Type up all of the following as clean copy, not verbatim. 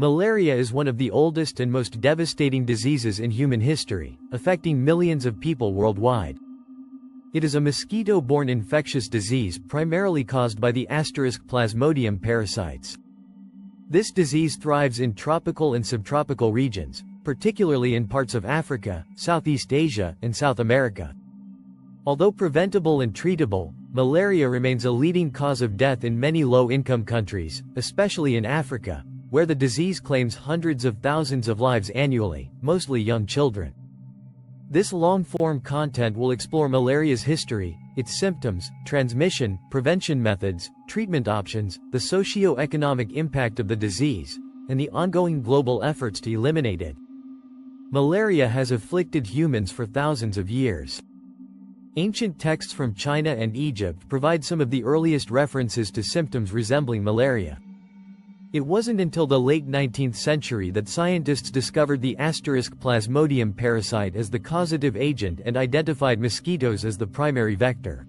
Malaria is one of the oldest and most devastating diseases in human history, affecting millions of people worldwide. It is a mosquito-borne infectious disease primarily caused by the Plasmodium parasites. This disease thrives in tropical and subtropical regions, particularly in parts of Africa, Southeast Asia, and South America. Although preventable and treatable, malaria remains a leading cause of death in many low-income countries, especially in Africa, where the disease claims hundreds of thousands of lives annually, mostly young children. This long-form content will explore malaria's history, its symptoms, transmission, prevention methods, treatment options, the socio-economic impact of the disease, and the ongoing global efforts to eliminate it. Malaria has afflicted humans for thousands of years. Ancient texts from China and Egypt provide some of the earliest references to symptoms resembling malaria. It wasn't until the late 19th century that scientists discovered the Plasmodium parasite as the causative agent and identified mosquitoes as the primary vector.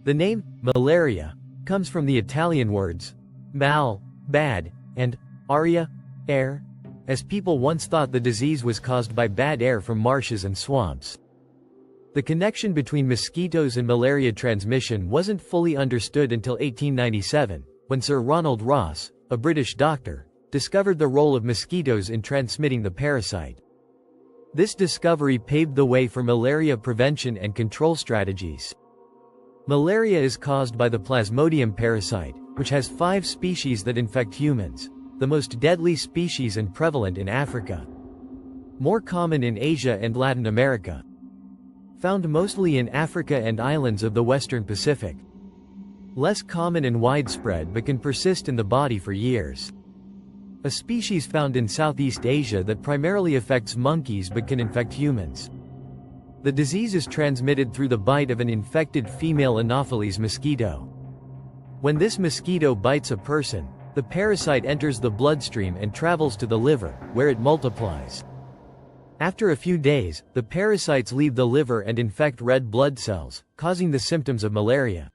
The name, malaria, comes from the Italian words, mal, bad, and aria, air, as people once thought the disease was caused by bad air from marshes and swamps. The connection between mosquitoes and malaria transmission wasn't fully understood until 1897, when Sir Ronald Ross, a British doctor, discovered the role of mosquitoes in transmitting the parasite. This discovery paved the way for malaria prevention and control strategies. Malaria is caused by the Plasmodium parasite, which has 5 species that infect humans, the most deadly species and prevalent in Africa. More common in Asia and Latin America. Found mostly in Africa and islands of the Western Pacific. Less common and widespread but can persist in the body for years. A species found in Southeast Asia that primarily affects monkeys but can infect humans. The disease is transmitted through the bite of an infected female Anopheles mosquito. When this mosquito bites a person, the parasite enters the bloodstream and travels to the liver, where it multiplies. After a few days, the parasites leave the liver and infect red blood cells, causing the symptoms of malaria.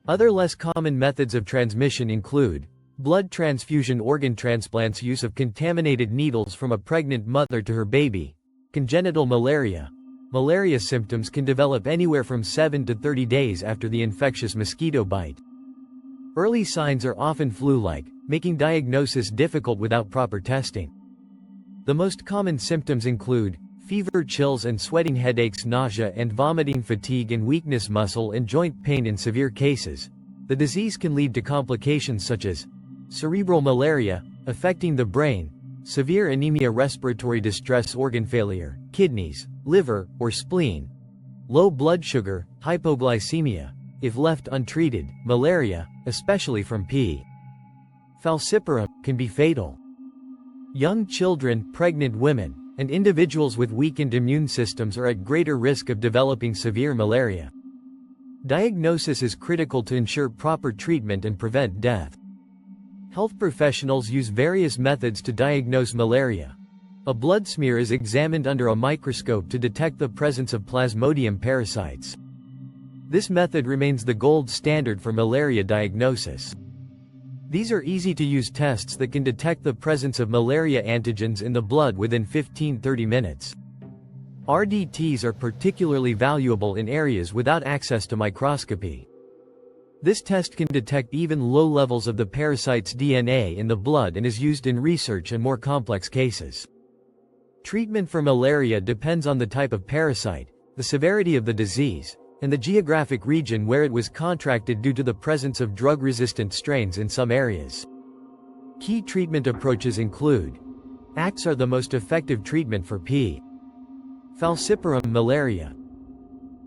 Other less common methods of transmission include blood transfusion, organ transplants, use of contaminated needles from a pregnant mother to her baby, congenital malaria. Malaria symptoms can develop anywhere from 7 to 30 days after the infectious mosquito bite. Early signs are often flu-like, making diagnosis difficult without proper testing. The most common symptoms include fever, chills and sweating, headaches, nausea and vomiting, fatigue and weakness, muscle and joint pain. In severe cases, the disease can lead to complications such as cerebral malaria, affecting the brain, severe anemia, respiratory distress, organ failure, kidneys, liver, or spleen, low blood sugar, hypoglycemia. If left untreated, malaria, especially from P. falciparum, can be fatal. Young children, pregnant women, and individuals with weakened immune systems are at greater risk of developing severe malaria. Diagnosis is critical to ensure proper treatment and prevent death. Health professionals use various methods to diagnose malaria. A blood smear is examined under a microscope to detect the presence of Plasmodium parasites. This method remains the gold standard for malaria diagnosis. These are easy-to-use tests that can detect the presence of malaria antigens in the blood within 15–30 minutes. RDTs are particularly valuable in areas without access to microscopy. This test can detect even low levels of the parasite's DNA in the blood and is used in research and more complex cases. Treatment for malaria depends on the type of parasite, the severity of the disease, and the geographic region where it was contracted due to the presence of drug-resistant strains in some areas. Key treatment approaches include ACTs are the most effective treatment for P. falciparum malaria.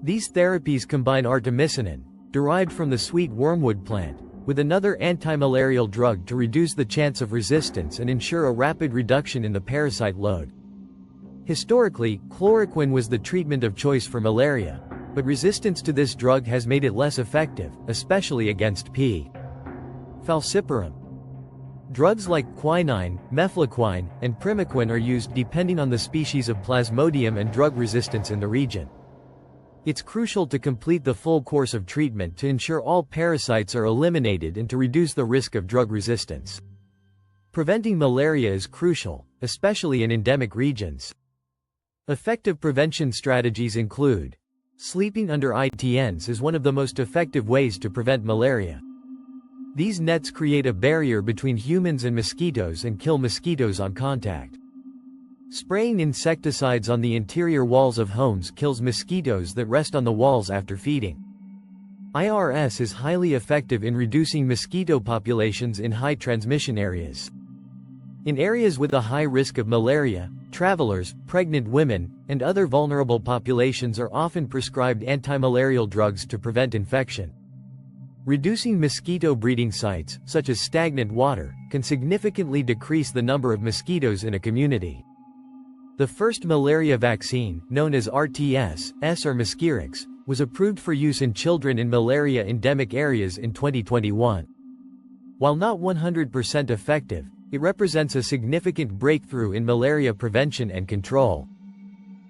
These therapies combine artemisinin, derived from the sweet wormwood plant, with another antimalarial drug to reduce the chance of resistance and ensure a rapid reduction in the parasite load. Historically, chloroquine was the treatment of choice for malaria, but resistance to this drug has made it less effective, especially against P. falciparum. Drugs like quinine, mefloquine, and primaquine are used depending on the species of Plasmodium and drug resistance in the region. It's crucial to complete the full course of treatment to ensure all parasites are eliminated and to reduce the risk of drug resistance. Preventing malaria is crucial, especially in endemic regions. Effective prevention strategies include: sleeping under ITNs is one of the most effective ways to prevent malaria. These nets create a barrier between humans and mosquitoes and kill mosquitoes on contact. Spraying insecticides on the interior walls of homes kills mosquitoes that rest on the walls after feeding. IRS is highly effective in reducing mosquito populations in high transmission areas. In areas with a high risk of malaria, travelers, pregnant women, and other vulnerable populations are often prescribed antimalarial drugs to prevent infection. Reducing mosquito breeding sites, such as stagnant water, can significantly decrease the number of mosquitoes in a community. The first malaria vaccine, known as RTS-S or Mosquirix, was approved for use in children in malaria endemic areas in 2021. While not 100% effective, it represents a significant breakthrough in malaria prevention and control.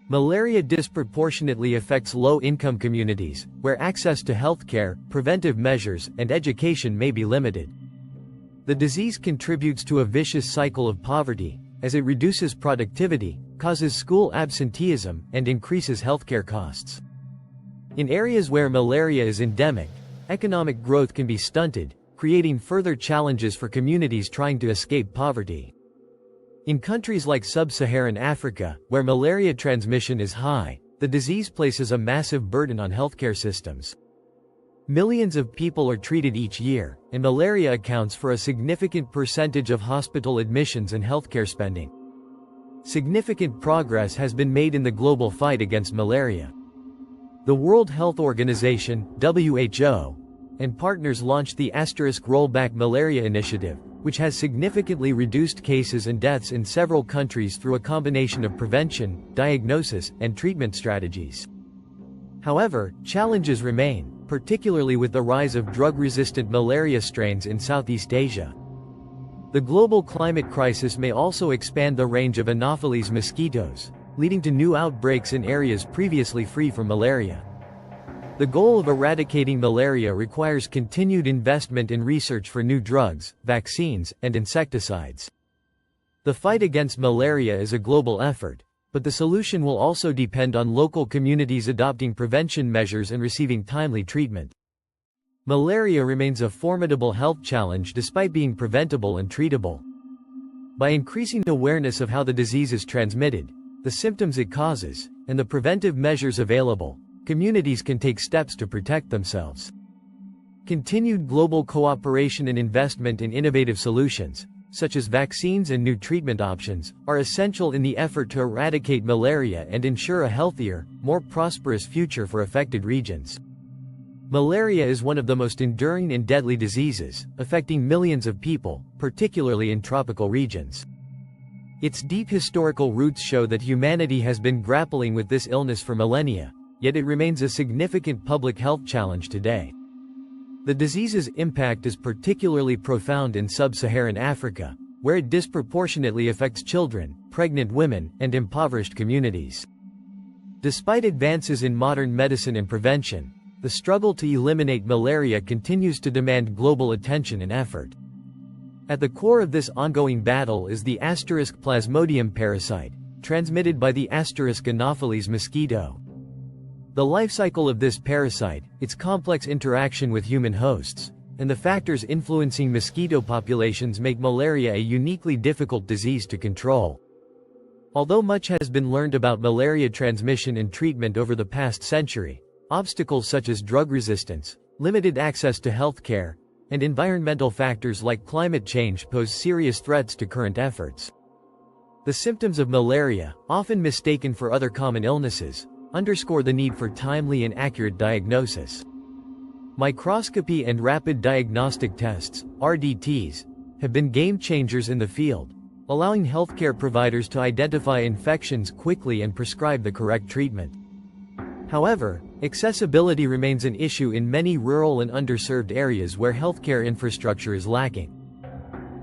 Malaria disproportionately affects low-income communities, where access to healthcare, preventive measures, and education may be limited. The disease contributes to a vicious cycle of poverty, as it reduces productivity, causes school absenteeism, and increases healthcare costs. In areas where malaria is endemic, economic growth can be stunted, creating further challenges for communities trying to escape poverty. In countries like sub-Saharan Africa, where malaria transmission is high, the disease places a massive burden on healthcare systems. Millions of people are treated each year, and malaria accounts for a significant percentage of hospital admissions and healthcare spending. Significant progress has been made in the global fight against malaria. The World Health Organization, WHO, and partners launched the *Rollback Malaria Initiative, which has significantly reduced cases and deaths in several countries through a combination of prevention, diagnosis, and treatment strategies. However, challenges remain, particularly with the rise of drug-resistant malaria strains in Southeast Asia. The global climate crisis may also expand the range of Anopheles mosquitoes, leading to new outbreaks in areas previously free from malaria. The goal of eradicating malaria requires continued investment in research for new drugs, vaccines, and insecticides. The fight against malaria is a global effort, but the solution will also depend on local communities adopting prevention measures and receiving timely treatment. Malaria remains a formidable health challenge despite being preventable and treatable. By increasing awareness of how the disease is transmitted, the symptoms it causes, and the preventive measures available, communities can take steps to protect themselves. Continued global cooperation and investment in innovative solutions, such as vaccines and new treatment options, are essential in the effort to eradicate malaria and ensure a healthier, more prosperous future for affected regions. Malaria is one of the most enduring and deadly diseases, affecting millions of people, particularly in tropical regions. Its deep historical roots show that humanity has been grappling with this illness for millennia, yet it remains a significant public health challenge today. The disease's impact is particularly profound in sub-Saharan Africa, where it disproportionately affects children, pregnant women, and impoverished communities. Despite advances in modern medicine and prevention, the struggle to eliminate malaria continues to demand global attention and effort. At the core of this ongoing battle is the *Plasmodium parasite, transmitted by the *Anopheles mosquito. The life cycle of this parasite, its complex interaction with human hosts, and the factors influencing mosquito populations make malaria a uniquely difficult disease to control. Although much has been learned about malaria transmission and treatment over the past century, obstacles such as drug resistance, limited access to health care, and environmental factors like climate change pose serious threats to current efforts. The symptoms of malaria, often mistaken for other common illnesses, underscore the need for timely and accurate diagnosis. Microscopy and rapid diagnostic tests, RDTs, have been game changers in the field, allowing healthcare providers to identify infections quickly and prescribe the correct treatment. However, accessibility remains an issue in many rural and underserved areas where healthcare infrastructure is lacking.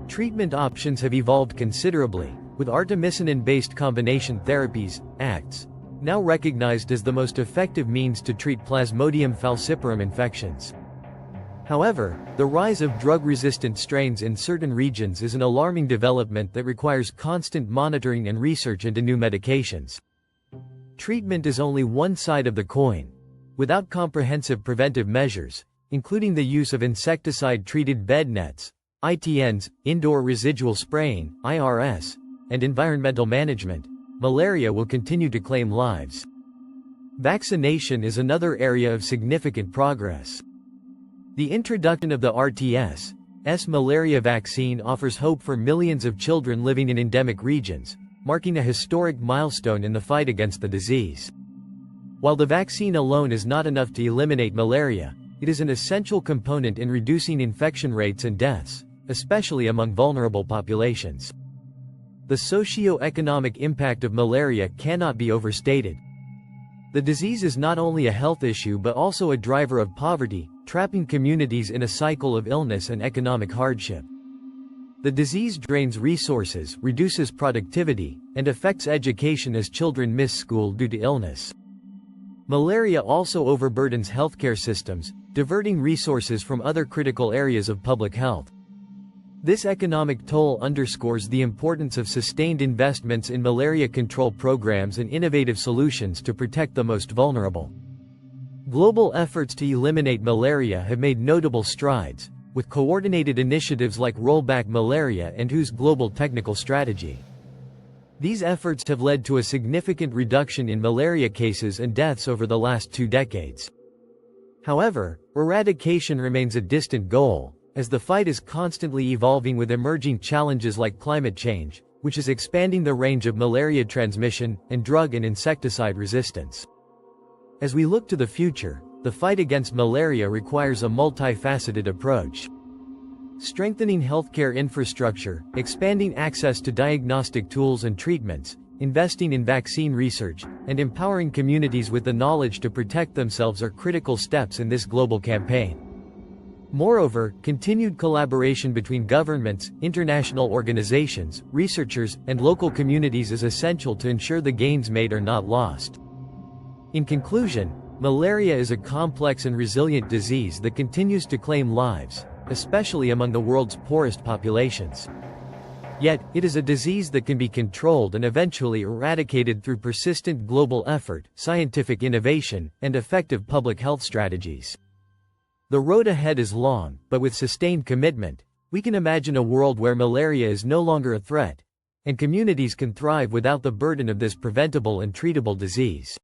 Treatment options have evolved considerably, with artemisinin-based combination therapies, ACTs, now recognized as the most effective means to treat Plasmodium falciparum infections. However, the rise of drug-resistant strains in certain regions is an alarming development that requires constant monitoring and research into new medications. Treatment is only one side of the coin. Without comprehensive preventive measures, including the use of insecticide-treated bed nets, ITNs, indoor residual spraying, IRS, and environmental management, malaria will continue to claim lives. Vaccination is another area of significant progress. The introduction of the RTS malaria vaccine offers hope for millions of children living in endemic regions, marking a historic milestone in the fight against the disease. While the vaccine alone is not enough to eliminate malaria, it is an essential component in reducing infection rates and deaths, especially among vulnerable populations. The socio-economic impact of malaria cannot be overstated. The disease is not only a health issue but also a driver of poverty, trapping communities in a cycle of illness and economic hardship. The disease drains resources, reduces productivity, and affects education as children miss school due to illness. Malaria also overburdens healthcare systems, diverting resources from other critical areas of public health. This economic toll underscores the importance of sustained investments in malaria control programs and innovative solutions to protect the most vulnerable. Global efforts to eliminate malaria have made notable strides, with coordinated initiatives like Rollback Malaria and WHO's Global Technical Strategy. These efforts have led to a significant reduction in malaria cases and deaths over the last 2 decades. However, eradication remains a distant goal, as the fight is constantly evolving with emerging challenges like climate change, which is expanding the range of malaria transmission, and drug and insecticide resistance. As we look to the future, the fight against malaria requires a multifaceted approach. Strengthening healthcare infrastructure, expanding access to diagnostic tools and treatments, investing in vaccine research, and empowering communities with the knowledge to protect themselves are critical steps in this global campaign. Moreover, continued collaboration between governments, international organizations, researchers, and local communities is essential to ensure the gains made are not lost. In conclusion, malaria is a complex and resilient disease that continues to claim lives, especially among the world's poorest populations. Yet, it is a disease that can be controlled and eventually eradicated through persistent global effort, scientific innovation, and effective public health strategies. The road ahead is long, but with sustained commitment, we can imagine a world where malaria is no longer a threat, and communities can thrive without the burden of this preventable and treatable disease.